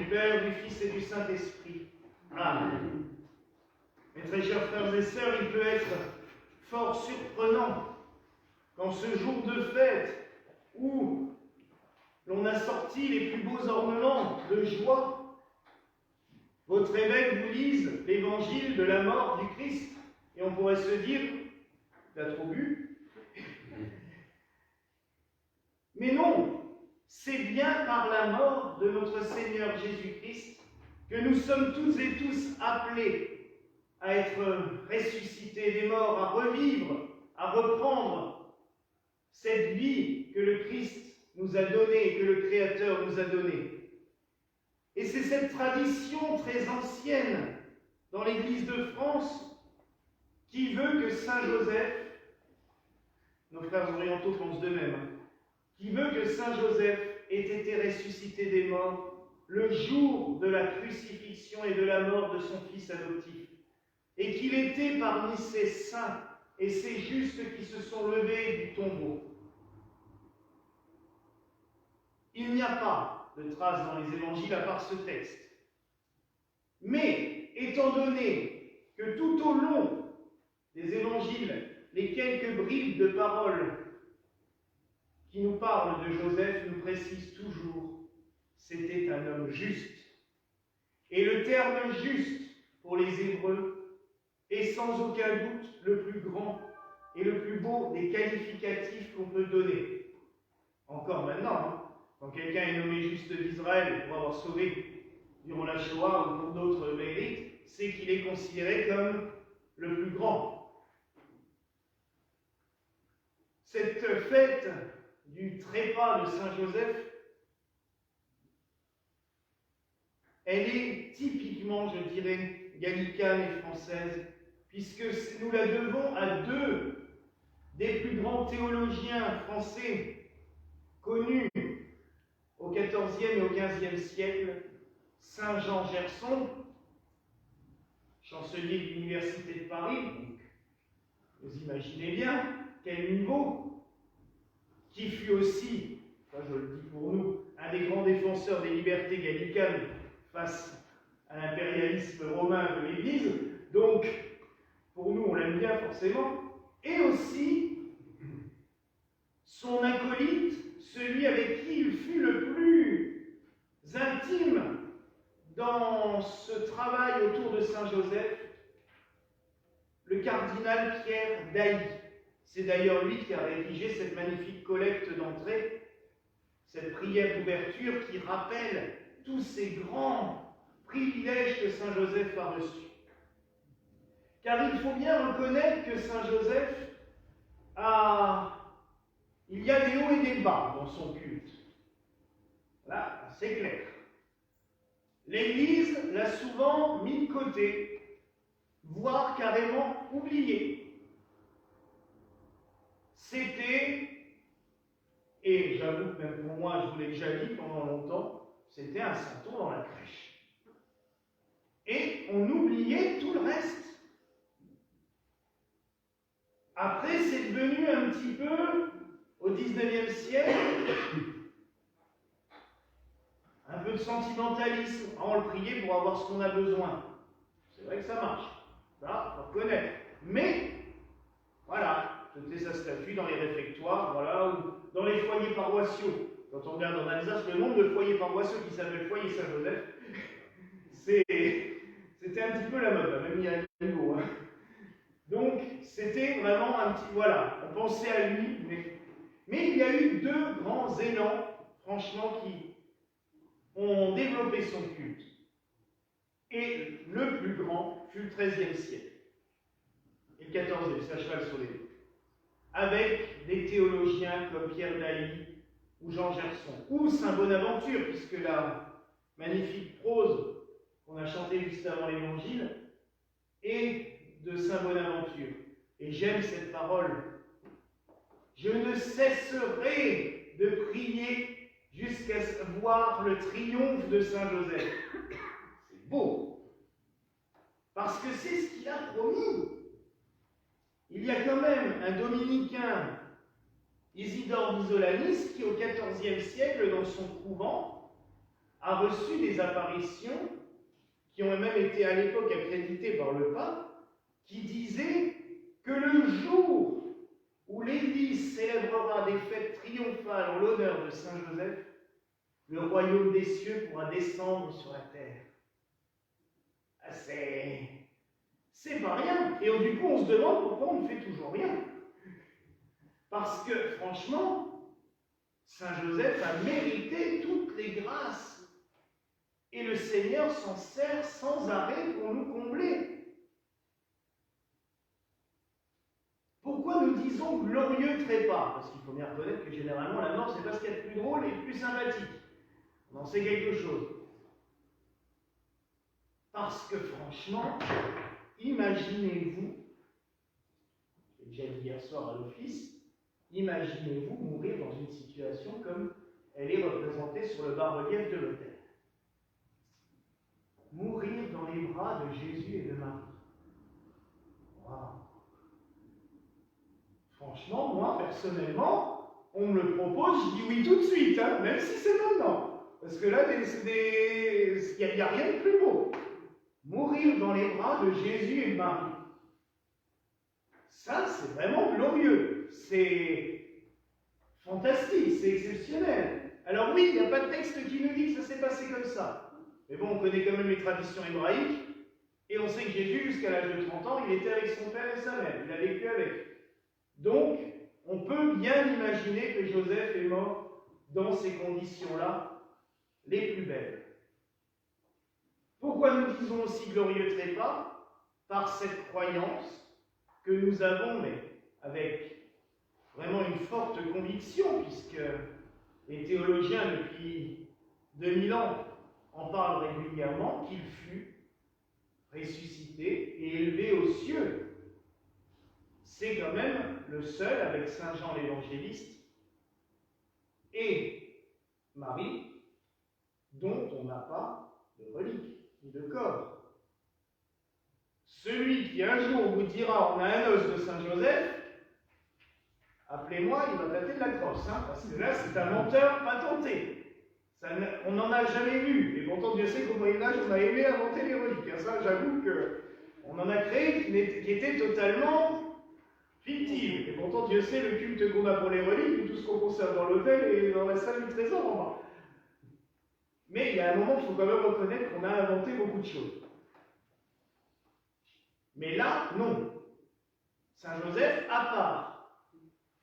Père, du Fils et du Saint-Esprit. Amen. Mes très chers frères et sœurs, il peut être fort surprenant qu'en ce jour de fête où l'on a sorti les plus beaux ornements de joie, votre évêque vous lise l'évangile de la mort du Christ. Et on pourrait se dire, t'as trop bu? Mais non, c'est bien par la mort de notre Seigneur Jésus-Christ que nous sommes toutes et tous appelés à être ressuscités des morts, à revivre, à reprendre cette vie que le Christ nous a donnée, que le Créateur nous a donnée. Et c'est cette tradition très ancienne dans l'Église de France qui veut que Saint Joseph, nos frères orientaux pensent de même, qui veut que Saint Joseph ait été ressuscité des morts le jour de la crucifixion et de la mort de son fils adoptif, et qu'il était parmi ces saints et ces justes qui se sont levés du tombeau. Il n'y a pas de trace dans les évangiles à part ce texte. Mais, étant donné que tout au long des évangiles, les quelques bribes de paroles qui nous parlent de Joseph nous précisent toujours « c'était un homme juste ». Et le terme « juste » pour les Hébreux est sans aucun doute le plus grand et le plus beau des qualificatifs qu'on peut donner. Encore maintenant, quand quelqu'un est nommé juste d'Israël pour avoir sauvé durant la Shoah ou pour d'autres mérites, c'est qu'il est considéré comme le plus grand. Cette fête du trépas de Saint Joseph, elle est typiquement, je dirais, gallicane et française, puisque nous la devons à deux des plus grands théologiens français connus au XIVe et au XVe siècle, Saint Jean Gerson, chancelier de l'Université de Paris, donc vous imaginez bien quel niveau, qui fut aussi, enfin je le dis pour nous, un des grands défenseurs des libertés gallicanes face à l'impérialisme romain de l'Église, donc pour nous on l'aime bien forcément, et aussi son acolyte, celui avec qui il fut le plus intime dans ce travail autour de Saint Joseph, le cardinal Pierre d'Ailly. C'est d'ailleurs lui qui a rédigé cette magnifique collecte d'entrée, cette prière d'ouverture qui rappelle tous ces grands privilèges que Saint Joseph a reçus. Car il faut bien reconnaître que Saint Joseph il y a des hauts et des bas dans son culte. Là, c'est clair. L'Église l'a souvent mis de côté, voire carrément oublié. C'était, et j'avoue que même pour moi, je vous l'ai déjà dit pendant longtemps, c'était un santon dans la crèche. Et on oubliait tout le reste. Après, c'est devenu un petit peu, au XIXe siècle, un peu de sentimentalisme. On le priait pour avoir ce qu'on a besoin. C'est vrai que ça marche. Ça, il faut reconnaître. Mais, voilà, jeter sa statue dans les réfectoires, voilà, ou dans les foyers paroissiaux. Quand on regarde en Alsace, le nombre de foyers paroissiaux qui s'appellent foyer Saint-Joseph, c'était un petit peu la mode, même il y a un niveau. Hein. Donc, c'était vraiment un petit... Voilà, on pensait à lui, mais il y a eu deux grands élans, franchement, qui ont développé son culte. Et le plus grand fut le XIIIe siècle. Et le XIVe, c'est à cheval sur les deux. Avec des théologiens comme Pierre d'Ailly ou Jean Gerson, ou Saint Bonaventure, puisque la magnifique prose qu'on a chantée juste avant l'Évangile est de Saint Bonaventure. Et j'aime cette parole. Je ne cesserai de prier jusqu'à voir le triomphe de Saint Joseph. C'est beau. Parce que c'est ce qu'il a promis. Il y a quand même un dominicain, Isidore d'Isolanis, qui au XIVe siècle, dans son couvent, a reçu des apparitions qui ont même été à l'époque accréditées par le pape, qui disaient que le jour où l'Église célébrera des fêtes triomphales en l'honneur de Saint Joseph, le royaume des cieux pourra descendre sur la terre. Ah, c'est pas rien. Et du coup, on se demande pourquoi on ne fait toujours rien. Parce que, franchement, Saint Joseph a mérité toutes les grâces. Et le Seigneur s'en sert sans arrêt pour nous combler. Pourquoi nous disons glorieux trépas? Parce qu'il faut bien reconnaître que généralement la mort, c'est pas ce qu'il y a de plus drôle et de plus sympathique. On en sait quelque chose. Parce que franchement, imaginez-vous, j'ai déjà dit hier soir à l'office, imaginez-vous mourir dans une situation comme elle est représentée sur le bas-relief de l'autel. Mourir dans les bras de Jésus et de Marie. Waouh! Franchement, moi, personnellement, on me le propose, je dis oui tout de suite, hein, même si c'est maintenant. Parce que là, il n'y a rien de plus beau. Mourir dans les bras de Jésus et de Marie. Ça, c'est vraiment glorieux. C'est fantastique, c'est exceptionnel. Alors oui, il n'y a pas de texte qui nous dit que ça s'est passé comme ça. Mais bon, on connaît quand même les traditions hébraïques, et on sait que Jésus, jusqu'à l'âge de 30 ans, il était avec son père et sa mère. Il a vécu avec. Donc, on peut bien imaginer que Joseph est mort dans ces conditions-là, les plus belles. Pourquoi nous disons aussi glorieux trépas? Par cette croyance que nous avons, mais avec vraiment une forte conviction, puisque les théologiens depuis 2000 ans en parlent régulièrement, qu'il fut ressuscité et élevé aux cieux. C'est quand même le seul, avec Saint Jean l'évangéliste et Marie, dont on n'a pas de relique ni de corps. Celui qui un jour vous dira on a un os de Saint Joseph, appelez-moi, il va tâter de la crosse, hein, parce que là c'est un menteur patenté. On n'en a jamais vu, et pourtant Dieu sait qu'au Moyen-Âge on a aimé inventer les reliques. Ça, j'avoue qu'on en a créé qui était totalement fictive. Et pourtant Dieu sait le culte qu'on a pour les reliques, ou tout ce qu'on conserve dans l'autel et dans la salle du trésor en bas. Mais il y a un moment, il faut quand même reconnaître qu'on a inventé beaucoup de choses. Mais là, non. Saint Joseph, à part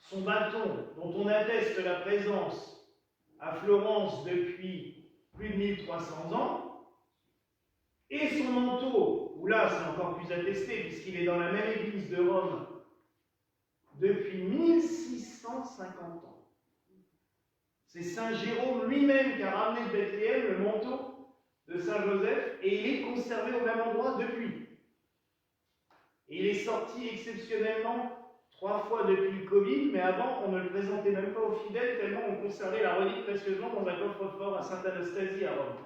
son bâton, dont on atteste la présence à Florence depuis plus de 1300 ans, et son manteau, où là c'est encore plus attesté, puisqu'il est dans la même église de Rome depuis 1650 ans. C'est Saint Jérôme lui-même qui a ramené de Bethléem le manteau de Saint Joseph, et il est conservé au même endroit depuis. Et il est sorti exceptionnellement 3 fois depuis le Covid, mais avant, on ne le présentait même pas aux fidèles, tellement on conservait la relique précieusement dans un coffre-fort à Sainte-Anastasie à Rome.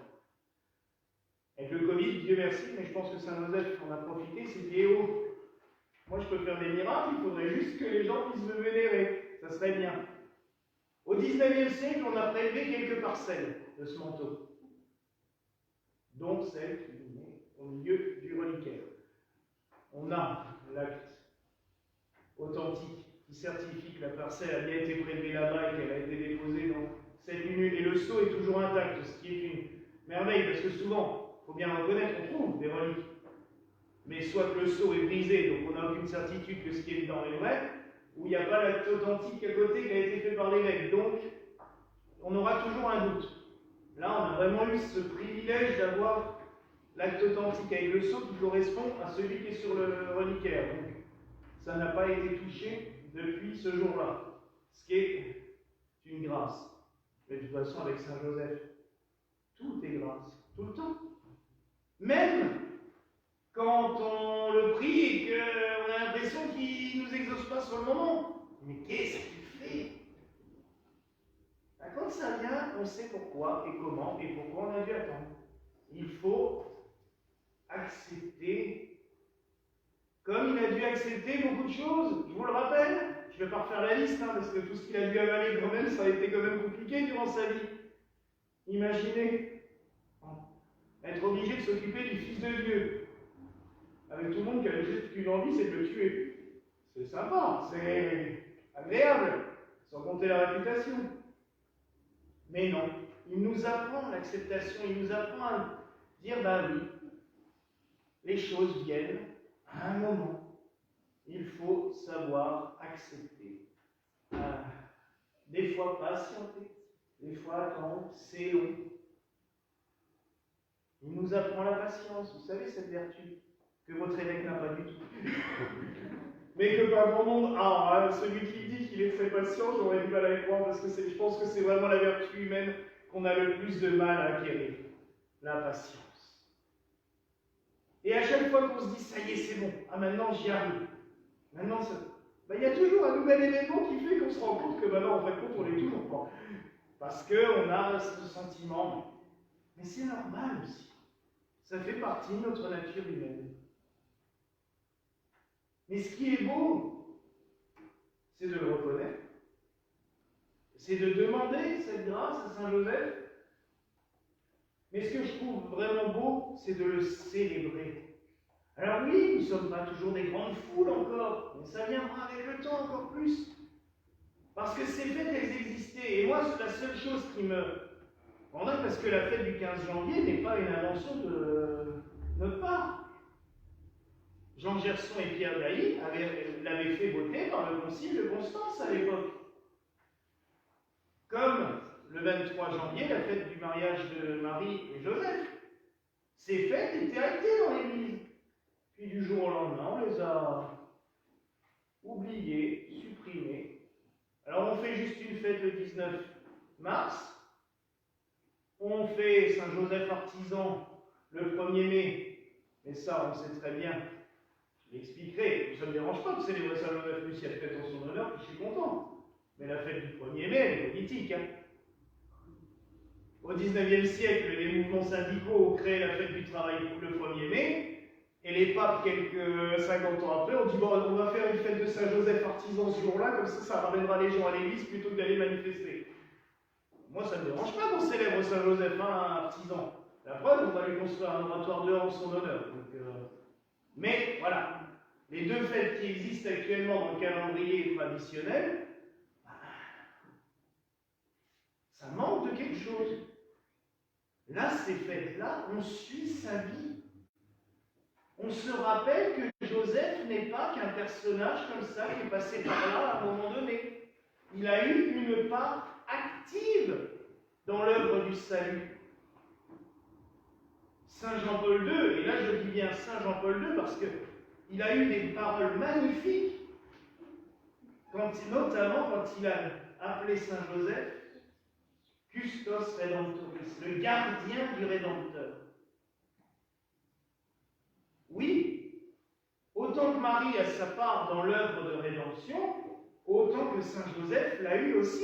Avec le Covid, Dieu merci, mais je pense que Saint Joseph en a profité, s'est dit, oh, moi je peux faire des miracles, il faudrait juste que les gens puissent me vénérer, ça serait bien. Au XIXe siècle, on a prélevé quelques parcelles de ce manteau, dont celle qui est au milieu du reliquaire. On a l'acte authentique qui certifie que la parcelle a bien été prélevée là-bas et qu'elle a été déposée dans cette lunule. Et le sceau est toujours intact, ce qui est une merveille, parce que souvent, il faut bien reconnaître, on trouve des reliques. Mais soit que le sceau est brisé, donc on n'a aucune certitude que ce qui est dedans est vrai, ou il n'y a pas l'acte authentique à côté qui a été fait par l'évêque. Donc, on aura toujours un doute. Là, on a vraiment eu ce privilège d'avoir l'acte authentique avec le sceau qui correspond à celui qui est sur le reliquaire. Donc, ça n'a pas été touché depuis ce jour-là, ce qui est une grâce. Mais de toute façon, avec Saint Joseph, tout est grâce, tout le temps. Même quand on le prie et qu'on a l'impression qu'il ne nous exauce pas sur le moment. Mais qu'est-ce qu'il fait? Quand ça vient, on sait pourquoi et comment et pourquoi on a dû attendre. Il faut accepter. Comme il a dû accepter beaucoup de choses, je vous le rappelle, je ne vais pas refaire la liste, parce que tout ce qu'il a dû avaler quand même, ça a été quand même compliqué durant sa vie. Imaginez, être obligé de s'occuper du Fils de Dieu. Avec tout le monde qui avait juste qu'une envie, c'est de le tuer. C'est sympa, c'est agréable, sans compter la réputation. Mais non, il nous apprend l'acceptation, il nous apprend à dire, bah oui, les choses viennent à un moment. Il faut savoir accepter. Des fois patienter, des fois attendre, c'est long. Il nous apprend la patience, vous savez cette vertu que votre évêque n'a pas du tout. Mais que pas grand monde a. Celui qui dit qu'il est très patient, j'aurais du mal à y croire parce que je pense que c'est vraiment la vertu humaine qu'on a le plus de mal à acquérir. La patience. Et à chaque fois qu'on se dit, ça y est, c'est bon, maintenant j'y arrive. Maintenant, il y a toujours un nouvel élément qui fait qu'on se rend compte que maintenant, en fait, on l'est toujours pas. Parce qu'on a ce sentiment. Mais c'est normal aussi. Ça fait partie de notre nature humaine. Mais ce qui est beau, c'est de le reconnaître. C'est de demander cette grâce à Saint Joseph. Mais ce que je trouve vraiment beau, c'est de le célébrer. Alors oui, nous ne sommes pas toujours des grandes foules encore, mais ça viendra avec le temps encore plus. Parce que ces fêtes, elles existaient. Et moi, c'est la seule chose qui me rendrait, parce que la fête du 15 janvier n'est pas une invention de notre part. Jean Gerson et Pierre Dailly l'avaient fait voter par le concile de Constance à l'époque. Comme le 23 janvier, la fête du mariage de Marie et Joseph. Ces fêtes étaient actées dans l'Église. Puis du jour au lendemain, on les a oubliées, supprimées. Alors on fait juste une fête le 19 mars. On fait Saint-Joseph artisan le 1er mai. Mais ça, on sait très bien. Je l'expliquerai. Ça ne me dérange pas de célébrer Saint-Joseph, plus si elle fête en son honneur, puis je suis content. Mais la fête du 1er mai, elle est politique. Au XIXe siècle, les mouvements syndicaux ont créé la fête du travail le 1er mai. Et les papes, quelques 50 ans après, ont dit bon, on va faire une fête de Saint-Joseph artisan ce jour-là, comme ça ramènera les gens à l'église plutôt que d'aller manifester. Moi, ça ne me dérange pas qu'on célèbre Saint-Joseph artisan. La preuve, on va lui construire un oratoire dehors en son honneur. Mais voilà, les deux fêtes qui existent actuellement dans le calendrier traditionnel, ça manque de quelque chose. Là, ces fêtes-là, on suit sa vie. On se rappelle que Joseph n'est pas qu'un personnage comme ça qui est passé par là à un moment donné. Il a eu une part active dans l'œuvre du salut. Saint Jean-Paul II, et là je dis bien Saint Jean-Paul II parce qu'il a eu des paroles magnifiques, notamment quand il a appelé Saint Joseph Custos Redemptoris, le gardien du Rédempteur. Oui, autant que Marie a sa part dans l'œuvre de rédemption, autant que Saint Joseph l'a eu aussi.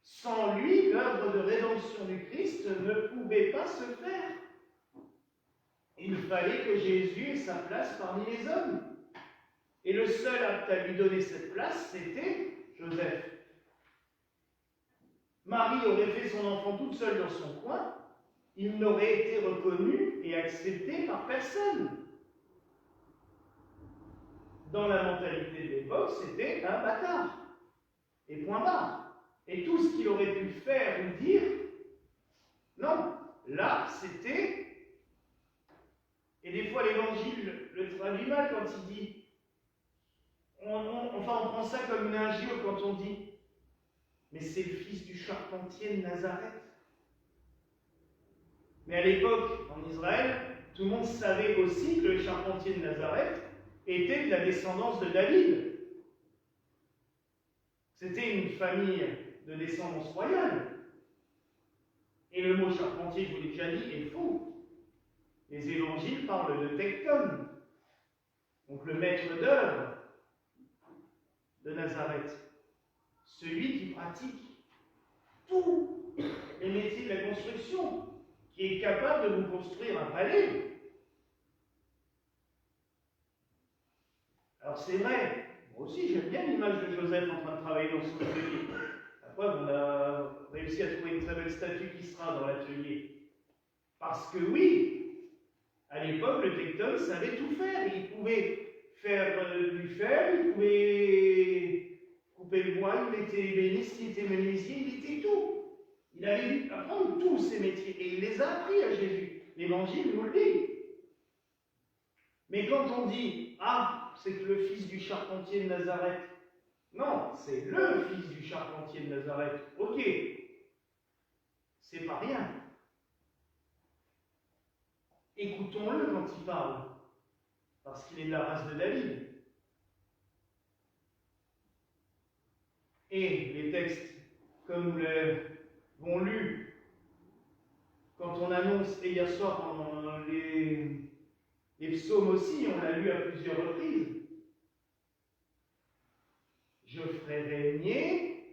Sans lui, l'œuvre de rédemption du Christ ne pouvait pas se faire. Il fallait que Jésus ait sa place parmi les hommes. Et le seul apte à lui donner cette place, c'était Joseph. Marie aurait fait son enfant toute seule dans son coin, il n'aurait été reconnu et accepté par personne. Dans la mentalité de l'époque, c'était un bâtard. Et point barre. Et tout ce qu'il aurait pu faire ou dire, non. Là, c'était... Et des fois, l'Évangile le traduit mal quand il dit... on prend ça comme une injure quand on dit « Mais c'est le fils du charpentier de Nazareth ». Mais à l'époque, en Israël, tout le monde savait aussi que le charpentier de Nazareth était de la descendance de David. C'était une famille de descendance royale. Et le mot charpentier, je vous l'ai déjà dit, est faux. Les évangiles parlent de tecton, donc le maître d'œuvre de Nazareth, celui qui pratique tous les métiers de la construction, qui est capable de vous construire un palais. Alors c'est vrai, moi aussi j'aime bien l'image de Joseph en train de travailler dans son atelier. La preuve, on a réussi à trouver une très belle statue qui sera dans l'atelier. Parce que oui, à l'époque, le tectone savait tout faire. Il pouvait faire du fer, il pouvait couper le bois, il était ébéniste, il était menuisier, il était tout. Il avait dû apprendre tous ces métiers et il les a appris à Jésus. L'Évangile nous le dit. Mais quand on dit « Ah, c'est que le fils du charpentier de Nazareth », non, c'est le fils du charpentier de Nazareth. Ok, c'est pas rien. Écoutons-le quand il parle, parce qu'il est de la race de David. Et les textes, comme nous l'avons lus, quand on annonce, et hier soir pendant les psaumes aussi, on l'a lu à plusieurs reprises, je ferai régner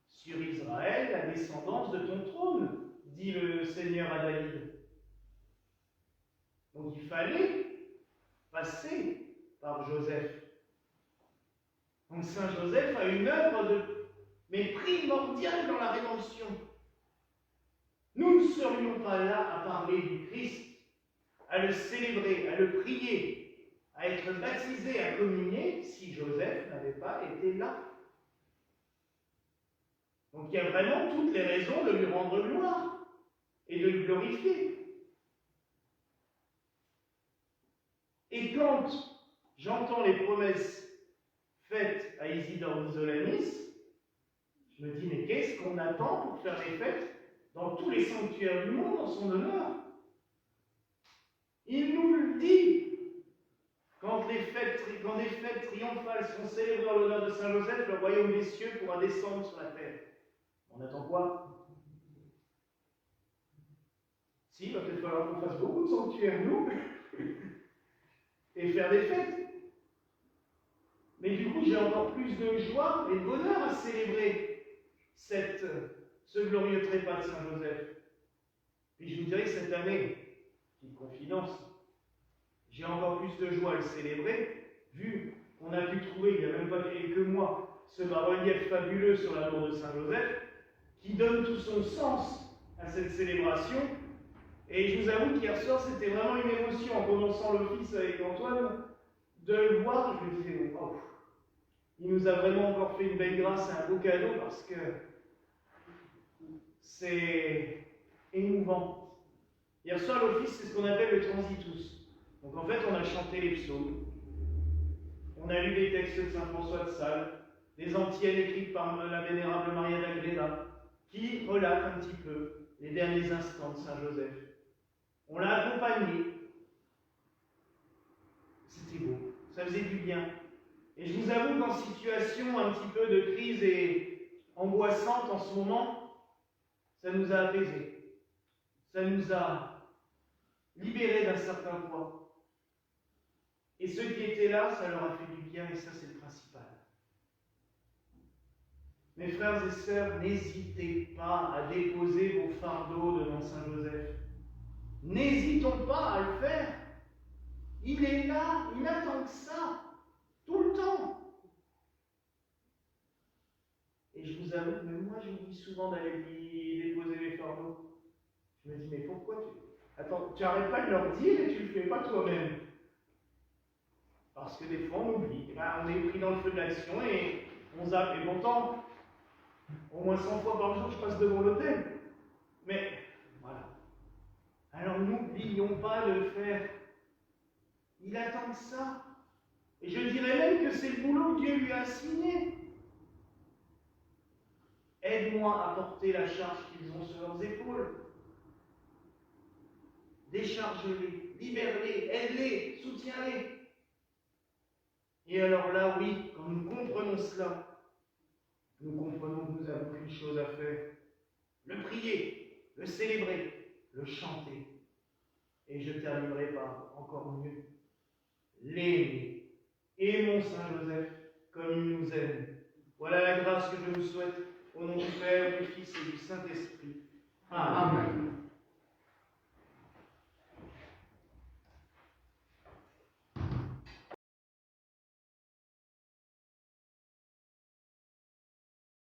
sur Israël la descendance de ton trône, dit le Seigneur à David. Donc il fallait passer par Joseph. Donc Saint Joseph a une œuvre mais primordiale dans la rédemption. Nous ne serions pas là à parler du Christ, à le célébrer, à le prier, à être baptisé, à communier, si Joseph n'avait pas été là. Donc il y a vraiment toutes les raisons de lui rendre gloire et de le glorifier. Et quand j'entends les promesses faites à Isidore d'Isolamis, je me dis, mais qu'est-ce qu'on attend pour faire des fêtes dans tous les sanctuaires du monde en son honneur? Il nous le dit. Quand les fêtes triomphales seront célébrées en l'honneur de Saint Joseph, le royaume des cieux pourra descendre sur la terre. On attend quoi? Si, il va peut-être falloir qu'on fasse beaucoup de sanctuaires, nous, et faire des fêtes. Mais du coup, j'ai encore plus de joie et de bonheur à célébrer ce glorieux trépas de Saint Joseph. Puis je vous dirais que cette année, petite confidence, j'ai encore plus de joie à le célébrer, vu qu'on a pu trouver, il n'y a même pas quelques mois, ce bas-relief fabuleux sur la mort de Saint Joseph, qui donne tout son sens à cette célébration. Et je vous avoue qu'hier soir, c'était vraiment une émotion, en commençant l'office avec Antoine, de le voir. Je me disais, oh, il nous a vraiment encore fait une belle grâce et un beau cadeau, parce que c'est émouvant. Hier soir, l'office, c'est ce qu'on appelle le transitus. Donc en fait, on a chanté les psaumes, on a lu des textes de Saint François de Sales, des antiennes écrites par la vénérable Maria d'Agreda, qui relatent un petit peu les derniers instants de Saint Joseph. On l'a accompagné. C'était beau, ça faisait du bien. Et je vous avoue qu'en situation un petit peu de crise et angoissante en ce moment, ça nous a apaisés. Ça nous a libérés d'un certain poids. Et ceux qui étaient là, ça leur a fait du bien, et ça c'est le principal. Mes frères et sœurs, n'hésitez pas à déposer vos fardeaux devant Saint Joseph. N'hésitons pas à le faire. Il est là, il n'attend que ça, tout le temps. Et je vous avoue, même moi j'oublie souvent d'aller lui déposer les fardeaux. Je me dis, mais pourquoi Attends, tu n'arrêtes pas de leur dire et tu ne le fais pas toi-même. Parce que des fois on oublie. On est pris dans le feu de l'action et on zappe. Et pourtant, au moins 100 fois par jour, je passe devant l'autel. Mais, voilà. Alors n'oublions pas de le faire. Il attend ça. Et je dirais même que c'est le boulot que Dieu lui a assigné. Aide-moi à porter la charge qu'ils ont sur leurs épaules. Décharge-les, libère-les, aide-les, soutiens-les. Et alors là, oui, quand nous comprenons cela, nous comprenons que nous avons qu'une chose à faire. Le prier, le célébrer, le chanter. Et je terminerai par encore mieux. L'aimer. Aimons Saint Joseph comme il nous aime. Voilà la grâce que je vous souhaite au nom du Père, du Fils et du Saint-Esprit. Amen.